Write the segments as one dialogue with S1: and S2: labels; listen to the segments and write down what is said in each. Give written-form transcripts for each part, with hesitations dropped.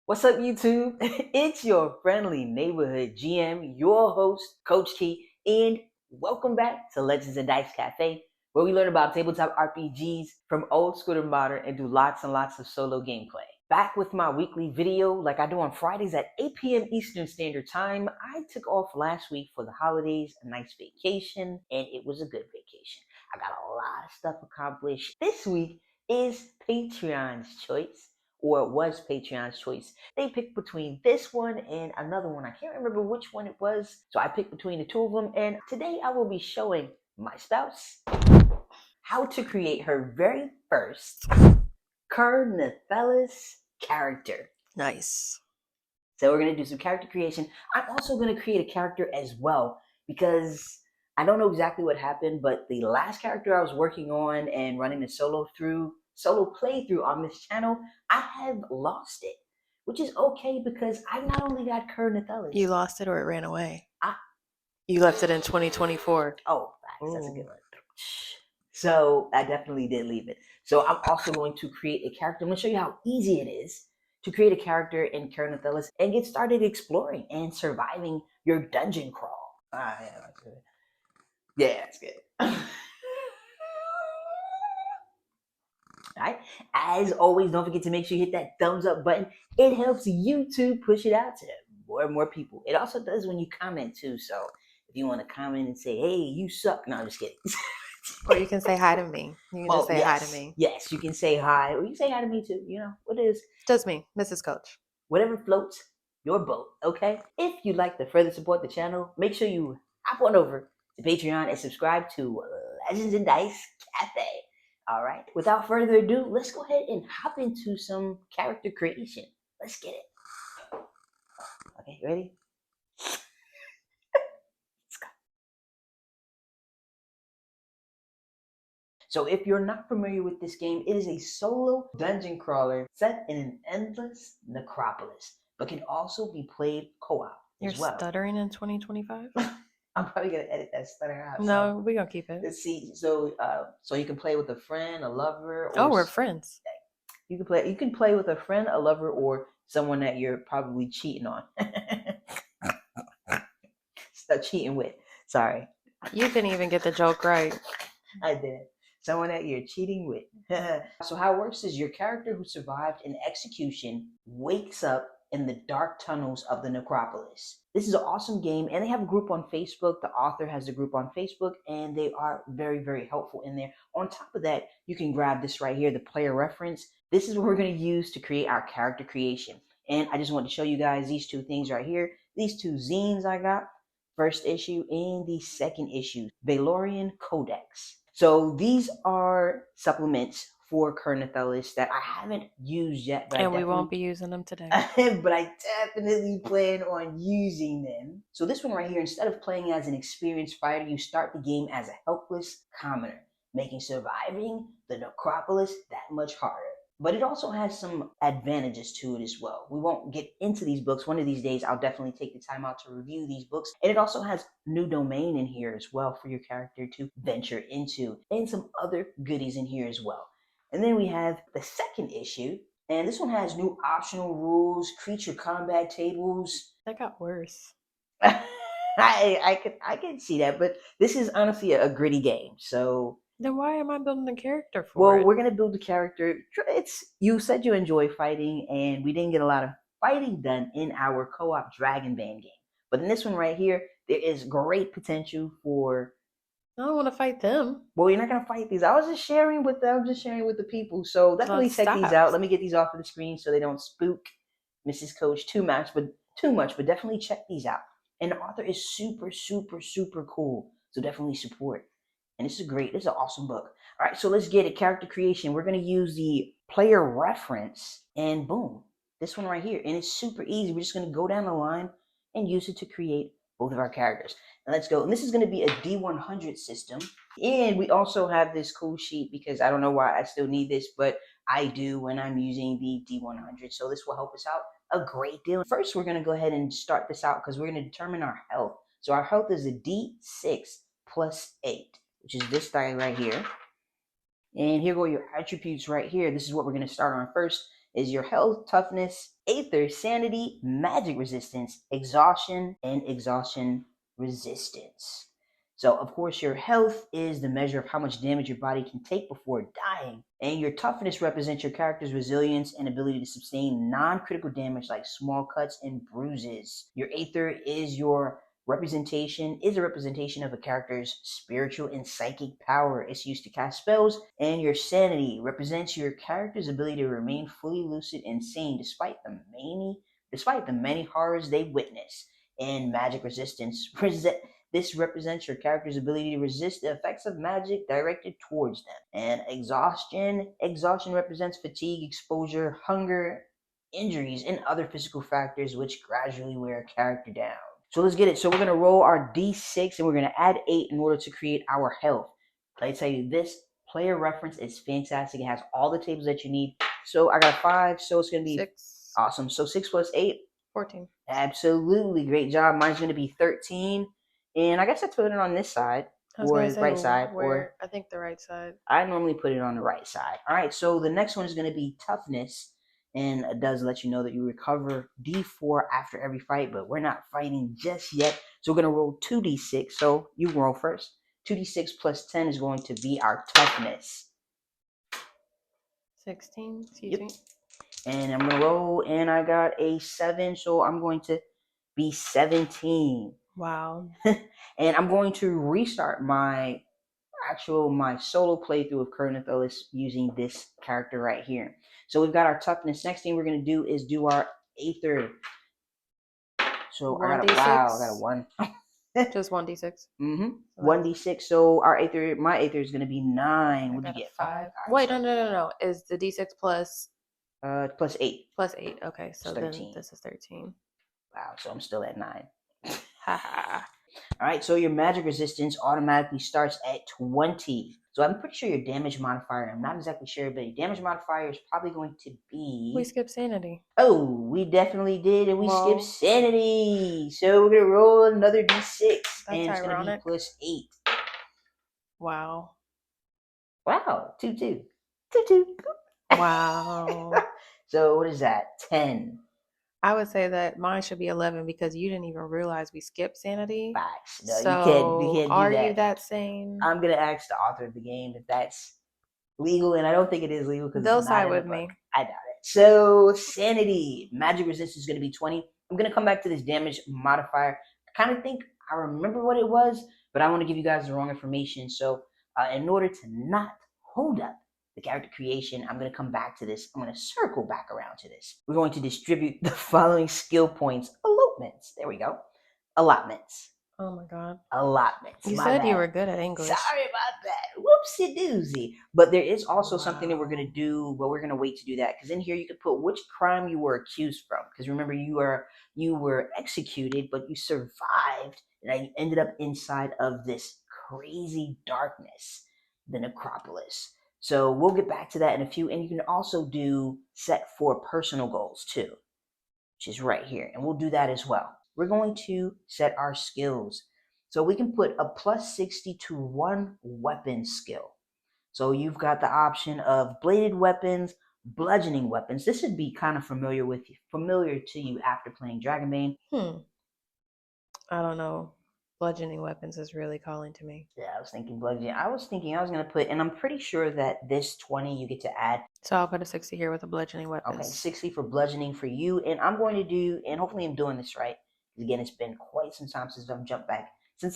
S1: What's up, YouTube? It's your friendly neighborhood GM, your host, Coach T, and welcome back to Legends and Dice Cafe, where we learn about tabletop RPGs from old school to modern and do lots and lots of solo gameplay. Back with my weekly video like I do on Fridays at 8 p.m. Eastern Standard Time. I took off last week for the holidays, a nice vacation, and it was a good vacation. I got a lot of stuff accomplished. This week is Patreon's choice. Or it was Patreon's choice. They picked between this one and another one. I can't remember which one it was. So I picked between the two of them. And today I will be showing my spouse how to create her very first Ker Nethalas character.
S2: Nice.
S1: So we're going to do some character creation. I'm also going to create a character as well because I don't know exactly what happened, but the last character I was working on and running the solo playthrough on this channel, I have lost it, which is okay because I not only got Ker Nethalas.
S2: You lost it or it ran away? You left it in 2024.
S1: Oh, facts. That's a good one. So I definitely did leave it. So I'm also going to create a character. I'm going to show you how easy it is to create a character in Ker Nethalas and get started exploring and surviving your dungeon crawl. Yeah, that's good. Yeah, that's good. Alright, as always, don't forget to make sure you hit that thumbs up button. It helps YouTube push it out to more and more people. It also does when you comment too. So if you want to comment and say, hey, you suck. No, I'm just kidding.
S2: Or you can say hi to me. You can just say hi to me.
S1: Yes, you can say hi. Or you can say hi to me too. You know, what it is.
S2: Just me, Mrs.Coach.
S1: Whatever floats your boat, okay? If you'd like to further support the channel, make sure you hop on over to Patreon and subscribe to Legends and Dice Cafe. All right, without further ado, let's go ahead and hop into some character creation. Let's get it. Okay, ready? Let's go. So if you're not familiar with this game, it is a solo dungeon crawler set in an endless necropolis, but can also be played co-op as well.
S2: You're stuttering in 2025?
S1: I'm probably gonna edit that stutter out.
S2: No, we're gonna keep it.
S1: Let's see. So you can play with a friend, a lover.
S2: Or we're friends.
S1: You can play with a friend, a lover, or someone that you're probably cheating on. Stop cheating with. Sorry.
S2: You didn't even get the joke right.
S1: I did. Someone that you're cheating with. So how it works is your character who survived an execution wakes up in the dark tunnels of the necropolis. This is an awesome game, and they have a group on Facebook. The author has a group on Facebook, and they are very, very helpful in there. On top of that, you can grab this right here, the player reference. This is what we're going to use to create our character creation. And I just want to show you guys these two things right here. These two zines I got, first issue and the second issue, Valorian Codex. So these are supplements for Ker Nethalas that I haven't used yet.
S2: But we won't be using them today.
S1: But I definitely plan on using them. So this one right here, instead of playing as an experienced fighter, you start the game as a helpless commoner, making surviving the necropolis that much harder. But it also has some advantages to it as well. We won't get into these books. One of these days, I'll definitely take the time out to review these books. And it also has new domain in here as well for your character to venture into, and some other goodies in here as well. And then we have the second issue, and this one has new optional rules, creature combat tables.
S2: That got worse.
S1: I can see that, but this is honestly a gritty game, so...
S2: Then why am I building a character for
S1: it? Well,
S2: it?
S1: We're going to build a character. You said you enjoy fighting, and we didn't get a lot of fighting done in our co-op Dragonbane game. But in this one right here, there is great potential for...
S2: I don't want to fight them.
S1: Well, you're not going to fight these. I was just sharing with them. I'm just sharing with the people. So definitely check these out. Let me get these off of the screen so they don't spook Mrs.Coach too much, but definitely check these out. And the author is super, super, super cool. So definitely support. And this is an awesome book. All right, so let's get it. Character creation. We're going to use the player reference, and boom, this one right here. And it's super easy. We're just going to go down the line and use it to create both of our characters. And let's go. And this is going to be a D100 system. And we also have this cool sheet because I don't know why I still need this, but I do when I'm using the D100. So this will help us out a great deal. First, we're going to go ahead and start this out because we're going to determine our health. So our health is a D6 plus 8. Which is this die right here. And here go your attributes right here. This is what we're going to start on first. is your health, toughness, aether, sanity, magic resistance, exhaustion, and exhaustion resistance. So, of course, your health is the measure of how much damage your body can take before dying. And your toughness represents your character's resilience and ability to sustain non-critical damage like small cuts and bruises. Your aether is a representation of a character's spiritual and psychic power. It's used to cast spells. And your sanity represents your character's ability to remain fully lucid and sane despite the many horrors they witness. And magic resistance this represents your character's ability to resist the effects of magic directed towards them. And exhaustion represents fatigue, exposure, hunger, injuries, and other physical factors which gradually wear a character down. So let's get it. So we're going to roll our d6 and we're going to add 8 in order to create our health. Let me tell you, this player reference is fantastic. It has all the tables that you need. So I got a 5, so it's going to be
S2: 6.
S1: Awesome. So 6 plus 8?
S2: 14.
S1: Absolutely. Great job. Mine's going to be 13. And I guess I put it on this side or the right side. Or
S2: I think the right side.
S1: I normally put it on the right side. All right. So the next one is going to be toughness. And it does let you know that you recover D4 after every fight, but we're not fighting just yet. So we're going to roll 2d6. So you roll first. 2d6 plus 10 is going to be our toughness.
S2: 16. Excuse me.
S1: And I'm going to roll, and I got a 7, so I'm going to be 17.
S2: Wow.
S1: And I'm going to restart my solo playthrough of Ker Nethalas using this character right here. So we've got our toughness. Next thing we're going to do is do our aether. So I got a 1.
S2: Just 1d6.
S1: 1d6. So my aether is going to be 9. What did you get?
S2: 5. Wait, no. Is the d6 plus?
S1: Plus 8.
S2: Plus 8. Okay, so then
S1: 13.
S2: this is 13.
S1: Wow, so I'm still at 9.
S2: Haha.
S1: All right, so your magic resistance automatically starts at 20. So I'm pretty sure your damage modifier, I'm not exactly sure, but your damage modifier is probably going to be...
S2: We skipped sanity.
S1: Oh, we definitely did, and we skipped sanity. So we're going to roll another d6, and it's going to be plus 8.
S2: Wow.
S1: 2-2.
S2: Wow.
S1: So what is that? 10.
S2: I would say that mine should be 11 because you didn't even realize we skipped sanity.
S1: Facts. No,
S2: so
S1: you can't do
S2: are
S1: that.
S2: you that sane?
S1: I'm going to ask the author of the game if that's legal, and I don't think it is legal because
S2: they'll side with me.
S1: I doubt it. So sanity, magic resistance is going to be 20. I'm going to come back to this damage modifier. I kind of think I remember what it was, but I want to give you guys the wrong information. So in order to not hold up the character creation, I'm going to come back to this. I'm going to circle back around to this. We're going to distribute the following skill points. Elopements. There we go. Allotments.
S2: Oh my God.
S1: Allotments.
S2: You said you were good at English.
S1: Sorry about that. Whoopsie doozy. But there is also something that we're going to do, but we're going to wait to do that. Because in here you could put which crime you were accused from. Because remember, you were executed, but you survived. And you ended up inside of this crazy darkness, the necropolis. So we'll get back to that in a few. And you can also do set for personal goals too, which is right here. And we'll do that as well. We're going to set our skills. So we can put a plus 60 to 1 weapon skill. So you've got the option of bladed weapons, bludgeoning weapons. This should be kind of familiar to you after playing Dragonbane.
S2: I don't know. Bludgeoning weapons is really calling to me.
S1: Yeah, I was thinking bludgeoning. I was going to put, and I'm pretty sure that this 20 you get to add.
S2: So I'll put a 60 here with a bludgeoning weapons.
S1: Okay, 60 for bludgeoning for you. And I'm going to do, and hopefully I'm doing this right. Again, it's been quite some time since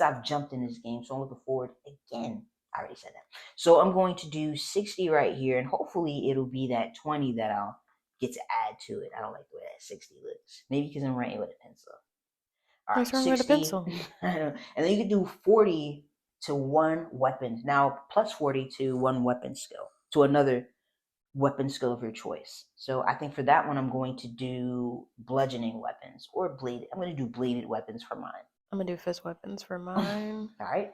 S1: I've jumped in this game, so I'm looking forward again. I already said that. So I'm going to do 60 right here, and hopefully it'll be that 20 that I'll get to add to it. I don't like the way that 60 looks. Maybe because I'm writing with a pencil. All right,
S2: what's wrong with a pencil?
S1: And then you can do 40 to 1 weapon. Now, plus 40 to 1 weapon skill, to another weapon skill of your choice. So I think for that one, I'm going to do bludgeoning weapons or bladed. I'm going to do bladed weapons for mine.
S2: I'm going to do fist weapons for mine.
S1: All right.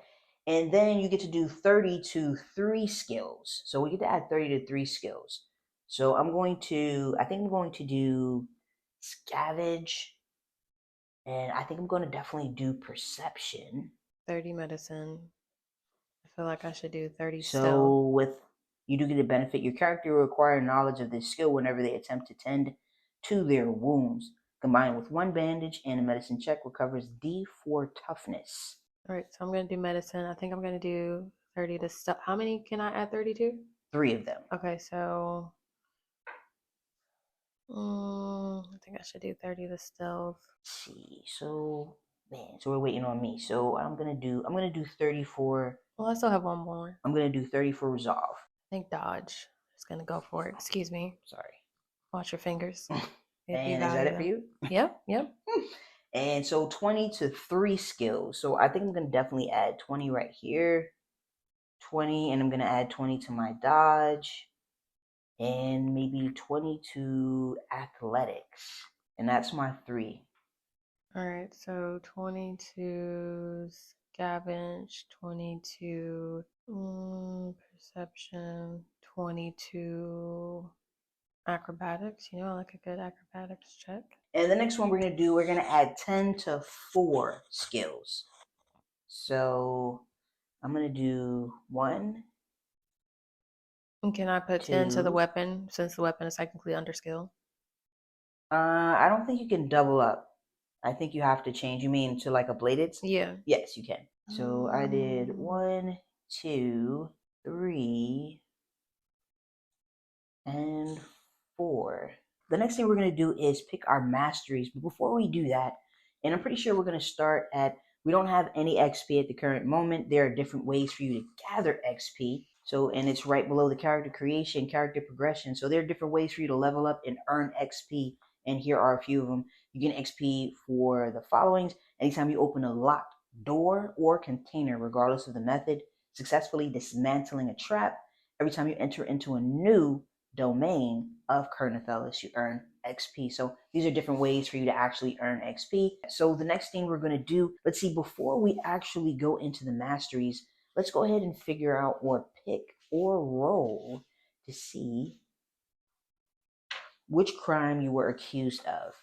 S1: And then you get to do 30 to 3 skills. So we get to add 30 to 3 skills. So I think I'm going to do scavenge. And I think I'm going to definitely do perception.
S2: 30 medicine. I feel like I should do 30
S1: so
S2: stealth.
S1: with You do get a benefit. Your character will acquire knowledge of this skill whenever they attempt to tend to their wounds. Combined with 1 bandage and a medicine check, recovers D4 toughness.
S2: All right, so I'm going to do medicine. I think I'm going to do 30 to stuff. How many can I add 30 to?
S1: 3 of them.
S2: Okay, so I think I should do 30 to stealth.
S1: Let's see. So, man, so we're waiting on me. So I'm gonna do 30 for.
S2: Well, I still have one more.
S1: I'm gonna do 30 for resolve.
S2: I think dodge is going to go for it. Excuse me.
S1: Sorry.
S2: Watch your fingers.
S1: And is that it for you?
S2: Yep.
S1: And so 20 to 3 skills. So I think I'm gonna definitely add 20 right here. 20, and I'm gonna add 20 to my dodge. And maybe 20 to athletics. And that's my 3.
S2: All right, so 22 scavenge, 22 perception, 22 acrobatics. I like a good acrobatics check.
S1: And the next one we're going to add 10 to 4 skills. So I'm going to do 1.
S2: And can I put 10 to the weapon since the weapon is technically under skill?
S1: I don't think you can double up. I think you have to change. You mean to like a bladed?
S2: Yeah.
S1: Yes, you can. So I did 1, 2, 3, and 4. The next thing we're going to do is pick our masteries. But before we do that, and I'm pretty sure we're going to start at, we don't have any XP at the current moment. There are different ways for you to gather XP. So, and it's right below the character creation, character progression. So there are different ways for you to level up and earn XP. And here are a few of them. You get XP for the followings. Anytime you open a locked door or container, regardless of the method, successfully dismantling a trap. Every time you enter into a new domain of Ker Nethalas, you earn XP. So these are different ways for you to actually earn XP. So the next thing we're going to do, let's see, before we actually go into the masteries, let's go ahead and figure out or pick or roll to see which crime you were accused of.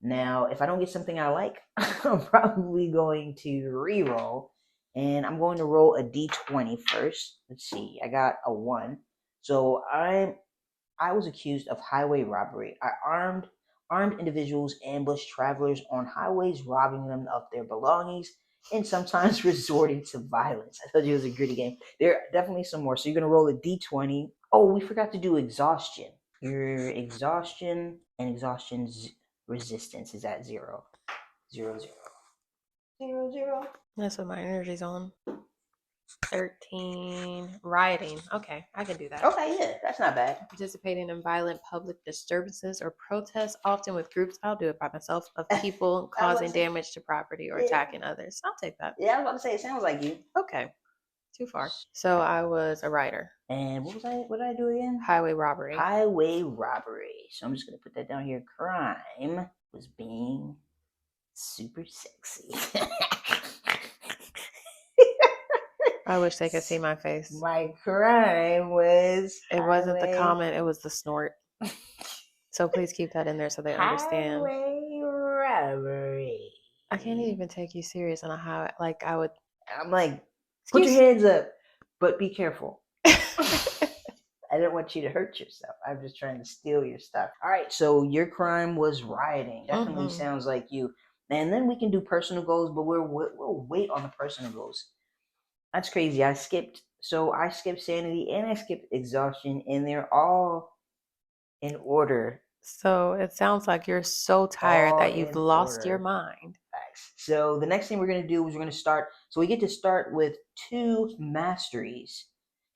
S1: Now, if I don't get something I like, I'm probably going to re-roll. And I'm going to roll a d20 first. Let's see, I got a 1. So I was accused of highway robbery. Armed individuals ambush travelers on highways, robbing them of their belongings and sometimes resorting to violence. I told you it was a gritty game. There are definitely some more. So you're going to roll a d20. Oh, we forgot to do exhaustion. Your exhaustion and exhaustion's resistance is at 0. 0, 0. 0, 0.
S2: That's what my energy's on. 13 rioting. Okay, I can do that.
S1: Okay, yeah, that's not bad.
S2: Participating in violent public disturbances or protests, often with groups. I'll do it by myself, of people causing damage to property or attacking others. I'll take that.
S1: Yeah, I was about to say, it sounds like you.
S2: Okay, too far. So I was a writer.
S1: And what did I do again?
S2: Highway robbery.
S1: Highway robbery. So I'm just gonna put that down here. Crime was being super sexy.
S2: I wish they could see my face.
S1: My crime was.
S2: It wasn't the comment, it was the snort. So please keep that in there so they understand.
S1: Highway robbery.
S2: I can't even take you serious on a highway. Like I would.
S1: I'm like, put your hands up, but be careful. I didn't want you to hurt yourself. I'm just trying to steal your stuff. All right, so your crime was rioting. Definitely sounds like you. And then we can do personal goals, but we'll wait on the personal goals. That's crazy. I skipped sanity and I skipped exhaustion, and they're all in order.
S2: So it sounds like you're so tired that you've lost your mind.
S1: So the next thing we're going to do is we're going to start. So we get to start with 2 masteries.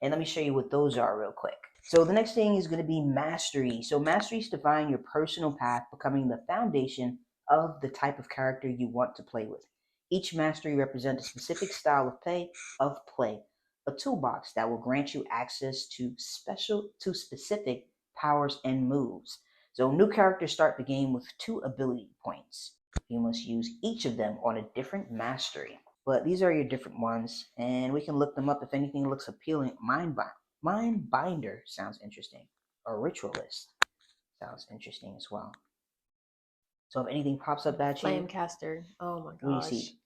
S1: And let me show you what those are real quick. So the next thing is going to be mastery. So masteries define your personal path, becoming the foundation of the type of character you want to play with. Each mastery represents a specific style of play, a toolbox that will grant you access to specific powers and moves. So new characters start the game with 2 ability points. You must use each of them on a different mastery. But these are your different ones, and we can look them up if anything looks appealing. Mindbinder sounds interesting. Or Ritualist sounds interesting as well. So if anything pops up that you...
S2: Flamecaster. Oh my gosh.
S1: What do you see?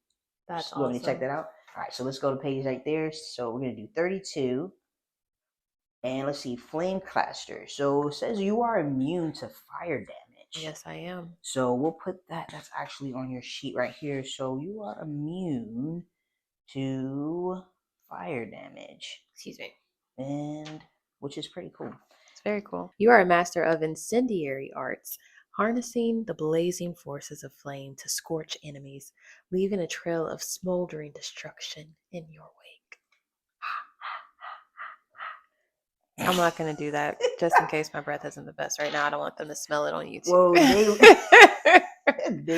S2: That's awesome.
S1: You want me to check that out? All right, so let's go to page right there. So we're going to do 32. And let's see, Flame Cluster. So it says you are immune to fire damage.
S2: Yes, I am.
S1: So we'll put that, that's actually on your sheet right here. So you are immune to fire damage.
S2: Excuse me.
S1: And which is pretty cool.
S2: It's very cool. You are a master of incendiary arts, harnessing the blazing forces of flame to scorch enemies, leaving a trail of smoldering destruction in your wake. I'm not going to do that just in case my breath isn't the best right now. I don't want them to smell it on YouTube.
S1: Well, they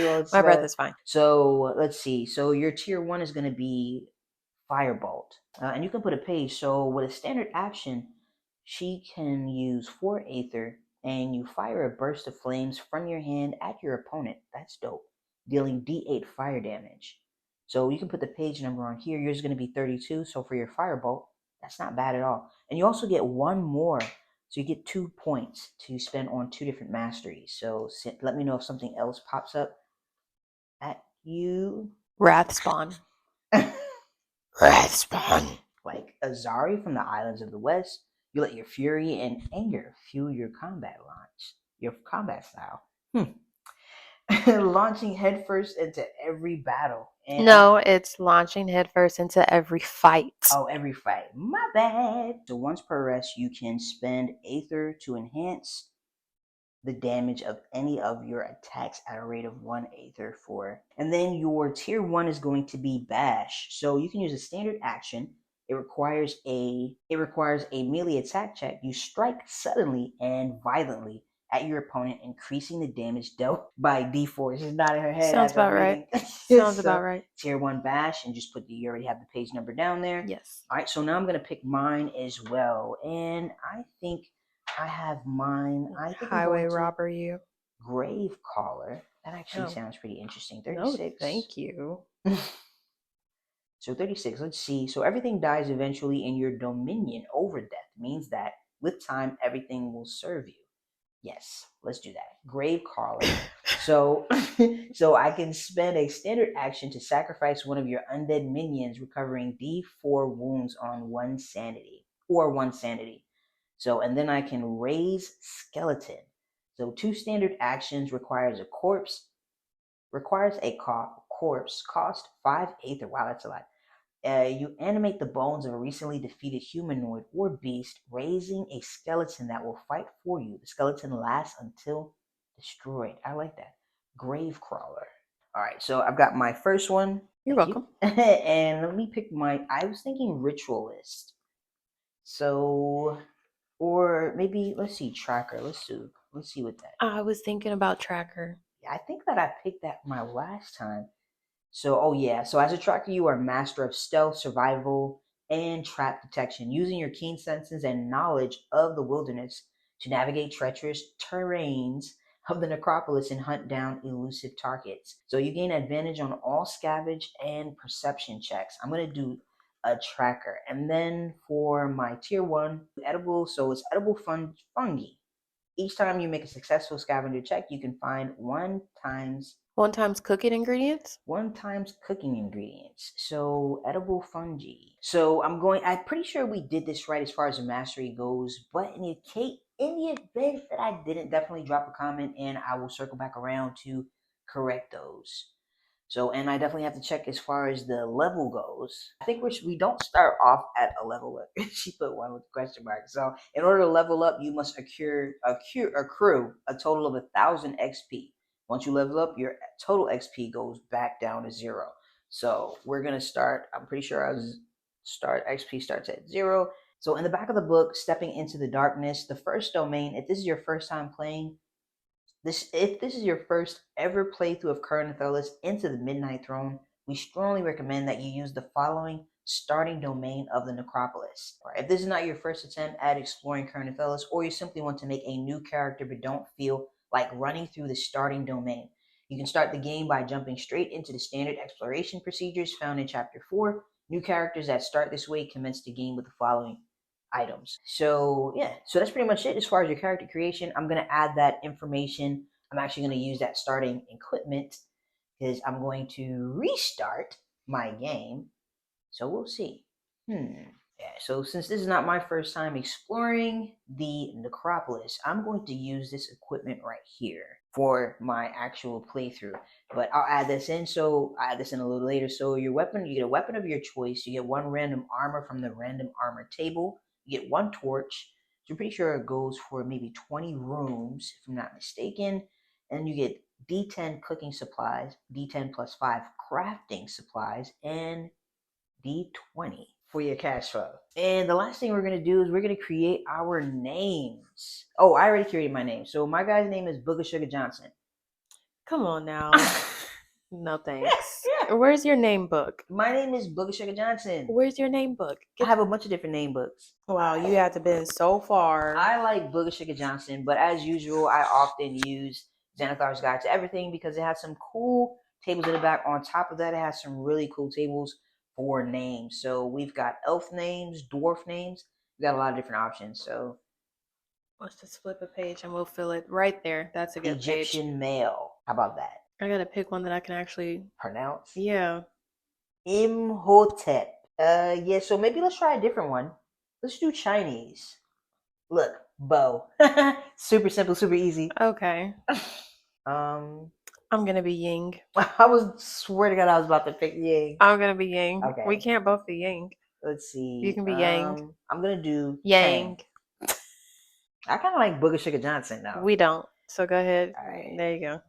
S1: won't
S2: my breath
S1: smell.
S2: is fine.
S1: So let's see. So your tier 1 is going to be Firebolt. And you can put a page. So with a standard action, she can use 4 Aether, and you fire a burst of flames from your hand at your opponent. That's dope. Dealing D8 fire damage. So you can put the page number on here. Yours is going to be 32. So for your Firebolt, that's not bad at all. And you also get one more. So you get 2 points to spend on 2 different masteries. So let me know if something else pops up at you.
S2: Wrathspawn.
S1: Wrathspawn. Like Azari from the Islands of the West, you let your fury and anger fuel your combat launch, your combat style. Launching headfirst into every battle. And
S2: no, it's launching headfirst into every fight.
S1: Oh, every fight. My bad. So once per rest, you can spend Aether to enhance the damage of any of your attacks at a rate of 1 Aether for. And then your tier 1 is going to be Bash. So you can use a standard action. It requires a melee attack check. You strike suddenly and violently at your opponent, increasing the damage dealt by D4. She's nodding her head.
S2: Sounds about right. Sounds about right.
S1: Tier 1 Bash, and just put you already have the page number down there.
S2: Yes.
S1: All right, so now I'm going to pick mine as well. And I think I have mine. I think
S2: Highway Robber you.
S1: Grave Caller. That actually sounds pretty interesting. 36.
S2: No, thank you.
S1: So 36, let's see. So everything dies eventually in your dominion over death. Means that with time, everything will serve you. Yes, let's do that. Grave Caller. So I can spend a standard action to sacrifice one of your undead minions, recovering D4 wounds on 1 sanity. Or 1 sanity. So, and then I can raise skeleton. So 2 standard actions requires a corpse. Corpse cost 5 Aether. Wow, that's a lot. You animate the bones of a recently defeated humanoid or beast, raising a skeleton that will fight for you. The skeleton lasts until destroyed. I like that. Grave Crawler. All right, so I've got my first one.
S2: You're welcome.
S1: And let me pick I was thinking Ritualist. So, or maybe, let's see, Tracker. Let's see what that.
S2: I was thinking about Tracker.
S1: Yeah, I think that I picked that my last time. So, so as a tracker, you are master of stealth, survival, and trap detection, using your keen senses and knowledge of the wilderness to navigate treacherous terrains of the necropolis and hunt down elusive targets. So you gain advantage on all scavenge and perception checks. I'm going to do a tracker. And then for my tier 1, edible, so it's edible fungi. Each time you make a successful scavenger check, you can find 1 times
S2: cooking ingredients?
S1: 1 times cooking ingredients. So edible fungi. So I'm pretty sure we did this right as far as the mastery goes, but in the event that I didn't, definitely drop a comment and I will circle back around to correct those. So, and I definitely have to check as far as the level goes. I think we don't start off at a level up. She put 1 with a question mark. So in order to level up, you must accrue a total of 1,000 XP. Once you level up, your total XP goes back down to 0. So we're going to start, I'm pretty sure XP starts at 0. So in the back of the book, Stepping into the Darkness, the first domain, if this is your first time playing, if this is your first ever playthrough of Ker Nethalas Into the Midnight Throne, we strongly recommend that you use the following starting domain of the Necropolis. Right, if this is not your first attempt at exploring Ker Nethalas, or you simply want to make a new character but don't feel like running through the starting domain, you can start the game by jumping straight into the standard exploration procedures found in Chapter 4. New characters that start this way commence the game with the following items. So so that's pretty much it as far as your character creation. I'm going to add that information. I'm actually going to use that starting equipment because I'm going to restart my game. So we'll see. Yeah, so since this is not my first time exploring the necropolis, I'm going to use this equipment right here for my actual playthrough. But I'll add this in, so I'll add this in a little later. So your weapon, you get a weapon of your choice. You get one random armor from the random armor table. You get one torch. So I'm pretty sure it goes for maybe 20 rooms, if I'm not mistaken. And you get D10 cooking supplies, D10 plus 5 crafting supplies, and D20 for your cash flow. And the last thing we're going to do is we're going to create our names. Oh, I already created my name. So my guy's name is Booger Sugar Johnson.
S2: Come on now. No thanks. Where's your name book?
S1: My name is Booger Sugar Johnson.
S2: Where's your name book?
S1: I have a bunch of different name books.
S2: Wow, you have to been so far.
S1: I like Booger Sugar Johnson, but as usual, I often use Xanathar's Guide to Everything because it has some cool tables in the back. On top of that, it has some really cool tables for names. So we've got elf names, dwarf names. We got a lot of different options. So
S2: let's just flip a page and we'll fill it right there. That's a good
S1: Egyptian
S2: page.
S1: male. How about that?
S2: I gotta pick one that I can actually
S1: pronounce.
S2: Yeah.
S1: Imhotep. Yeah. So maybe let's try a different one. Let's do Chinese. Look, Bo. Super simple, super easy.
S2: Okay. I'm gonna be Ying.
S1: I was swear to God I was about to pick Ying.
S2: I'm gonna be Ying.
S1: Okay.
S2: We can't both be Ying.
S1: Let's see.
S2: You can be Yang.
S1: I'm gonna do
S2: Yang.
S1: Chang. I kind of like Booger Sugar Johnson though.
S2: We don't. So go ahead.
S1: All right.
S2: There you go.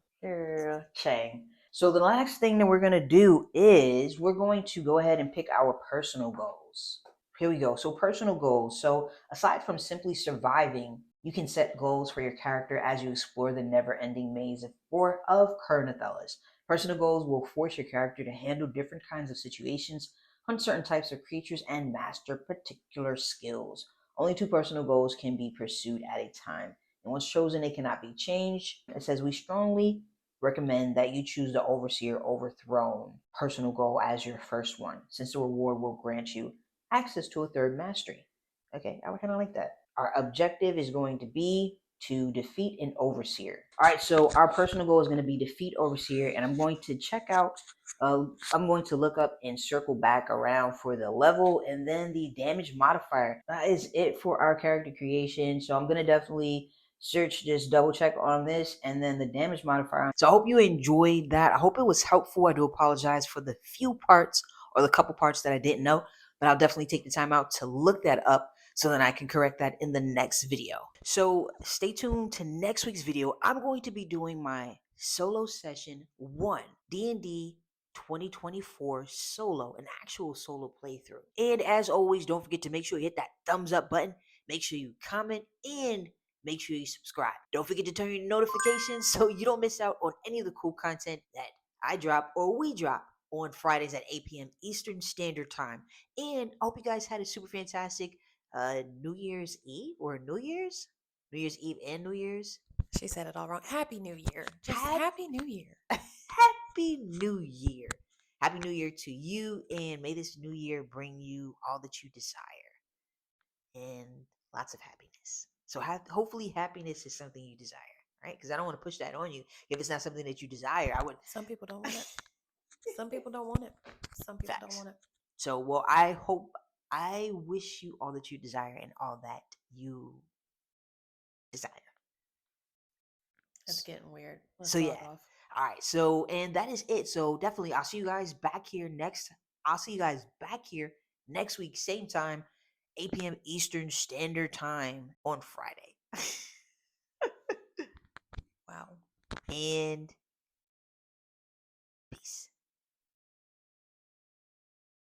S1: Chang. So the last thing that we're gonna do is we're going to go ahead and pick our personal goals. Here we go. So personal goals. So aside from simply surviving, you can set goals for your character as you explore the never-ending maze of Ker Nethalas. Personal goals will force your character to handle different kinds of situations, hunt certain types of creatures, and master particular skills. Only 2 personal goals can be pursued at a time. And once chosen, they cannot be changed. It says we strongly recommend that you choose the Overseer Overthrown personal goal as your first one, since the reward will grant you access to a 3rd mastery. Okay, I kind of like that. Our objective is going to be to defeat an Overseer. All right, so our personal goal is going to be defeat Overseer, and I'm going to check out, I'm going to look up and circle back around for the level and then the damage modifier. That is it for our character creation, so I'm going to definitely search, just double check on this, and then the damage modifier. So I hope you enjoyed that. I hope it was helpful. I do apologize for the few parts or the couple parts that I didn't know, but I'll definitely take the time out to look that up so that I can correct that in the next video. So stay tuned to next week's video. I'm going to be doing my solo session 1, D&D 2024 solo, an actual solo playthrough. And as always, don't forget to make sure you hit that thumbs up button. Make sure you comment and make sure you subscribe. Don't forget to turn your notifications so you don't miss out on any of the cool content that I drop or we drop on Fridays at 8 p.m. Eastern Standard Time. And I hope you guys had a super fantastic New Year's Eve or New Year's Eve and New Year's.
S2: She said it all wrong. Happy New Year. Just Happy New Year.
S1: Happy New Year. Happy New Year to you, and may this new year bring you all that you desire and lots of happiness. So hopefully happiness is something you desire, right? Because I don't want to push that on you. If it's not something that you desire, I would.
S2: Some people don't want it. Some people don't want it. Some people don't want it.
S1: So, well, I wish you all that you desire and all that you desire.
S2: It's getting weird. Let's
S1: so, yeah. Off. All right. So, and that is it. So, definitely, I'll see you guys back here next week, same time, 8 p.m. Eastern Standard Time on Friday.
S2: Wow.
S1: And